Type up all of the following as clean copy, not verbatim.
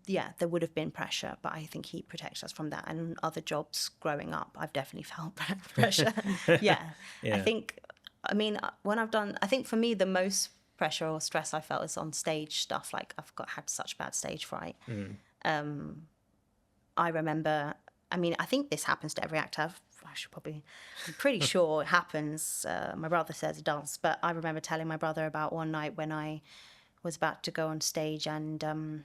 yeah, there would have been pressure, but I think he protects us from that. And other jobs growing up, I've definitely felt pressure. Yeah. Yeah. I mean, when I've done, I think for me, the most pressure or stress I felt is on stage stuff. Like had such bad stage fright. I remember, I mean, I think this happens to every actor. I'm pretty sure it happens. My brother says it does, but I remember telling my brother about one night when I was about to go on stage, and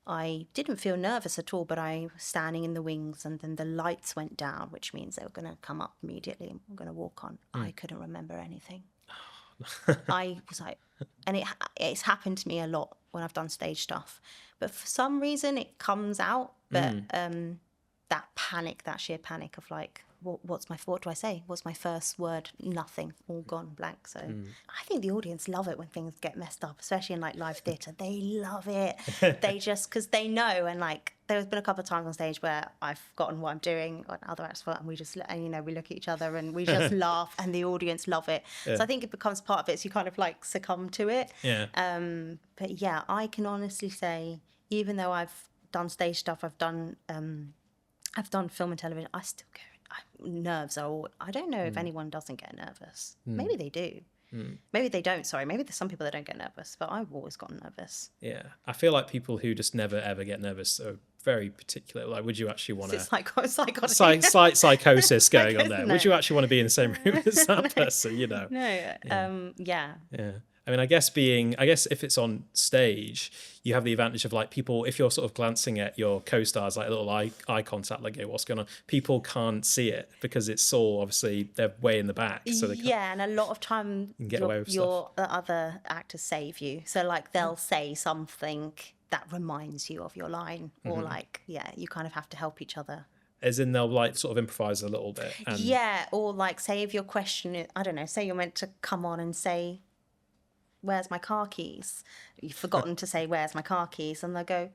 I didn't feel nervous at all, but I was standing in the wings, and then the lights went down, which means they were going to come up immediately and we're going to walk on. I couldn't remember anything. I was like, and it's happened to me a lot when I've done stage stuff, but for some reason it comes out. But that panic, that sheer panic of like, what do I say? What's my first word? Nothing, all gone blank. So I think the audience love it when things get messed up, especially in like live theatre. They love it. They just, because they know, and like there's been a couple of times on stage where I've forgotten what I'm doing on other acts, and we just, and, you know, we look at each other and we just laugh, and the audience love it. So I think it becomes part of it. So you kind of like succumb to it. Yeah. But yeah, I can honestly say, even though I've done stage stuff, I've done film and television, I still go. Nerves are all, I don't know if anyone doesn't get nervous. Maybe they do. Maybe they don't. Sorry, maybe there's some people that don't get nervous, but I've always gotten nervous. Yeah, I feel like people who just never ever get nervous are very particular. Like, would you actually want to? It's like psychosis. Slight psychosis going on there. No. Would you actually want to be in the same room as that person? You know. No. Yeah. I mean, I guess if it's on stage, you have the advantage of like people, if you're sort of glancing at your co-stars, like a little eye contact, like, hey, what's going on? People can't see it because it's all, obviously, they're way in the back. So they can't, and a lot of time get away with stuff. the other actors save you. So like they'll say something that reminds you of your line, or like, you kind of have to help each other. As in they'll like sort of improvise a little bit. And... Yeah, or like say if your question, I don't know, say you're meant to come on and say, where's my car keys? You've forgotten to say, where's my car keys? And they'll go,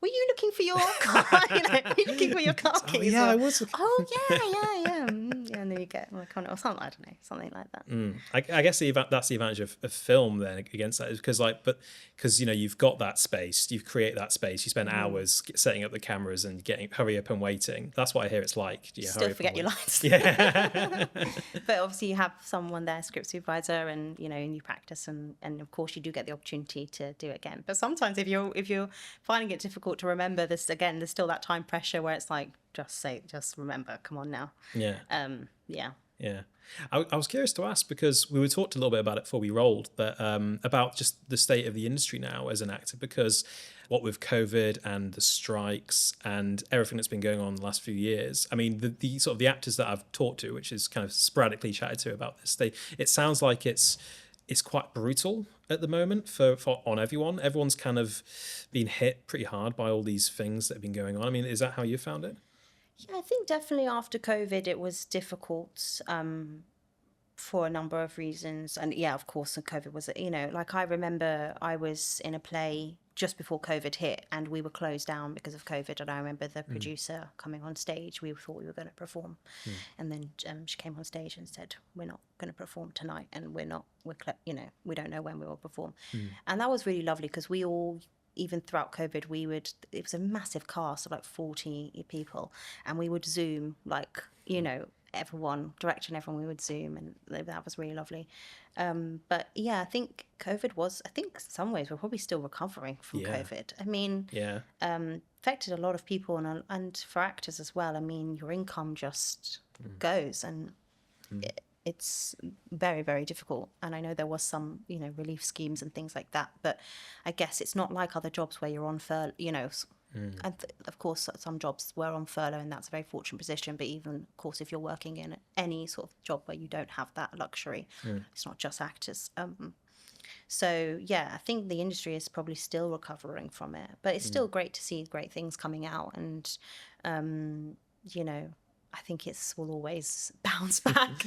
were you looking for your car? Were you looking for your car keys? Yeah, I was. Oh, yeah. And then you get like, or something, I don't know, something like that. I guess that's the advantage of film then against that, is because you know, you've got that space, you've created that space, you spend hours setting up the cameras and hurry up and waiting. That's what I hear it's like. Yeah, still forget your lines. Yeah. But obviously you have someone there, script supervisor, and you know, and you practice, and of course you do get the opportunity to do it again. But sometimes if you're finding it difficult to remember this again, there's still that time pressure where it's like, just remember, come on now. Yeah. Yeah. I was curious to ask, because we were talked a little bit about it before we rolled, but about just the state of the industry now as an actor, because what with COVID and the strikes and everything that's been going on in the last few years, I mean, the sort of the actors that I've talked to, which is kind of sporadically chatted to about this, it sounds like it's quite brutal at the moment for on everyone. Everyone's kind of been hit pretty hard by all these things that have been going on. I mean, is that how you found it? Yeah, I think definitely after COVID it was difficult for a number of reasons. And yeah, of course, COVID was, you know, like I remember I was in a play just before COVID hit and we were closed down because of COVID. And I remember the producer coming on stage, we thought we were going to perform. And then she came on stage and said, we're not going to perform tonight, and we don't know when we will perform. And that was really lovely, because we all, even throughout COVID, it was a massive cast of like 40 people, and we would Zoom, like, you know, everyone, director and everyone, we would Zoom, and that was really lovely. But yeah, I think in some ways we're probably still recovering from COVID. I mean, affected a lot of people, and for actors as well. I mean, your income just goes, and it's very, very difficult. And I know there was some, you know, relief schemes and things like that, but I guess it's not like other jobs where you're on furlough, you know. And of course, some jobs were on furlough, and that's a very fortunate position. But even, of course, if you're working in any sort of job where you don't have that luxury, it's not just actors. So, yeah, I think the industry is probably still recovering from it. But it's still great to see great things coming out. And, you know, I think will always bounce back.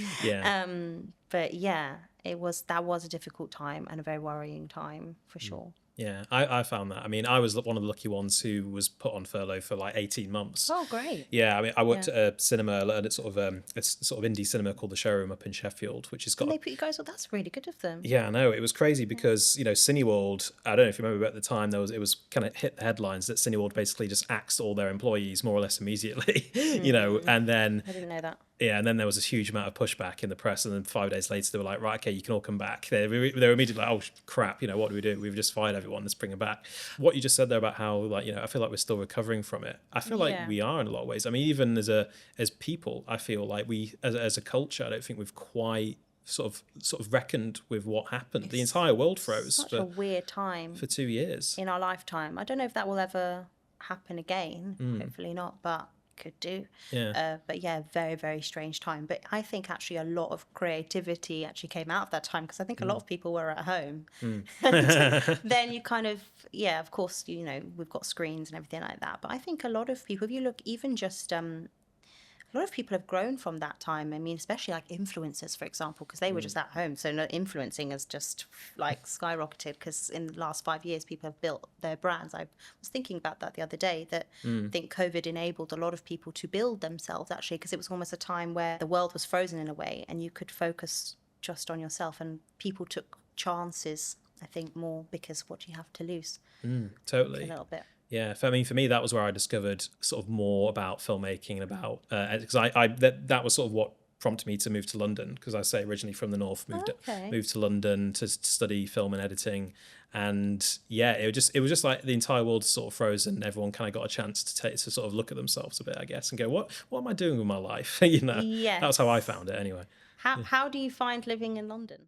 But, yeah, that was a difficult time and a very worrying time for sure. Yeah, I found that. I mean, I was one of the lucky ones who was put on furlough for like 18 months. Oh, great. Yeah, I mean, I worked Yeah. at a cinema, and it's sort of indie cinema called the Showroom up in Sheffield, which has And got a they put you guys, well, that's really good of them. yeah, I know. It was crazy Yeah. because, Cineworld, I don't know if you remember at the time, it was kind of hit the headlines that Cineworld basically just axed all their employees more or less immediately, Mm, and then, I didn't know that. yeah, and then there was this huge amount of pushback in the press. And then 5 days later, they were like, right, okay, you can all come back. They were immediately like, oh, crap, what do we do? We've just fired everyone. Let's bring them back. What you just said there about how, like, I feel like we're still recovering from it. I feel like Yeah. we are in a lot of ways. I mean, even as people, I feel like as a culture, I don't think we've quite sort of reckoned with what happened. The It's entire world froze such a weird time for 2 years. in our lifetime. I don't know if that will ever happen again. Mm, Hopefully not, but could do. yeah. But yeah, very, very strange time. But I think actually a lot of creativity actually came out of that time because I think a lot of people were at home. Mm. And then you kind of, yeah, of course, we've got screens and everything like that. But I think a lot of people, if you look even just a lot of people have grown from that time. I mean, especially like influencers, for example, because they were just at home. So no, influencing has just like skyrocketed because in the last 5 years, people have built their brands. I was thinking about that the other day, that I think COVID enabled a lot of people to build themselves actually, because it was almost a time where the world was frozen in a way and you could focus just on yourself, and people took chances, I think, more because what do you have to lose? A Totally. little bit. Yeah, for me, that was where I discovered sort of more about filmmaking and about because that was sort of what prompted me to move to London, because I say originally from the north, Okay. moved to London to study film and editing, and yeah, it was just like the entire world sort of frozen, and everyone kind of got a chance to sort of look at themselves a bit, I guess, and go, what am I doing with my life? That was how I Yes. found it anyway. How do you find living in London?